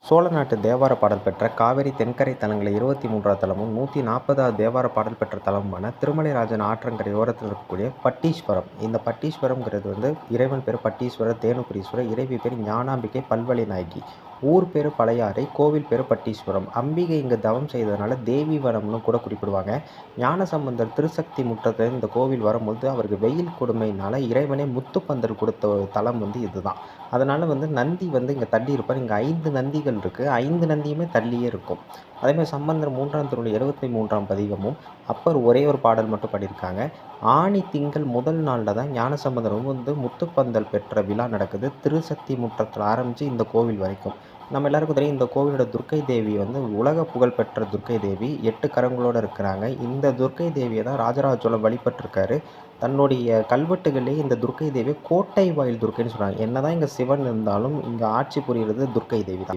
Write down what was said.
சோழ நாட்டு தேவார பாடல் பெற்ற காவிரி தென்கரை தலங்களில் 23வது தலமும் 140வது தேவார பாடல் பெற்ற தலமுமான திருமலைராஜன் ஆற்றங்கரை ஓரத்தில் இருக்கக்கூடிய பட்டீஸ்வரம். இந்த பட்டீஸ்வரம்ங்கிறது இறைவன் பேர் பட்டீஸ்வரர், தேனுபுரீஸ்வரர், இறைவி பேர் ஞானாம்பிகை பல்வழி நாயகி. ஊர் பேர் பழையாறை, கோவில் பேர் பட்டீஸ்வரம். அம்பிகை இங்கு தவம் செய்ததுனால தேவி வனம்னு கூட குறிப்பிடுவாங்க. ஞானசம்பந்தர் திருசக்தி முற்றத்தில் இந்த கோவில் வரும்போது அவருக்கு வெயில் கொடுமையினால இறைவனே முத்துப்பந்தல் கொடுத்த ஒரு தலம் இதுதான். அதனால் நந்தி இங்கே தள்ளி இருப்பார். இங்கே 5 நந்திகள் இருக்குது. 5 நந்தியுமே தள்ளியே இருக்கும். அதேமாதிரி சம்பந்தர் 3ஆம் திருமுறை 73ஆம் பதிகமும் அப்பர் ஒரே ஒரு பாடல் மட்டும் பாடியிருக்காங்க. ஆனி திங்கள் முதல் நாளில் தான் ஞானசம்பந்தர் முத்துப்பந்தல் பெற்ற விழா நடக்குது. திருசக்தி முற்றத்தில் ஆரம்பித்து இந்த கோவில் வரைக்கும். நம்ம எல்லாருக்கும் தெரியும், இந்த கோவிலோட துர்க்கை தேவி உலக புகழ்பெற்ற துர்க்கை தேவி. 8 கரங்களோடு இருக்கிறாங்க. இந்த துர்க்கை தேவியை தான் ராஜராஜ சோழன் வழிபட்டிருக்காரு. தன்னுடைய கல்வெட்டுகளிலே இந்த துர்க்கை தேவியை கோட்டை வாயில் துர்க்கைன்னு சொல்கிறாங்க. என்னதான் இங்கே சிவன் இருந்தாலும் இங்கே ஆட்சி புரிகிறது துர்க்கை தேவி தான்.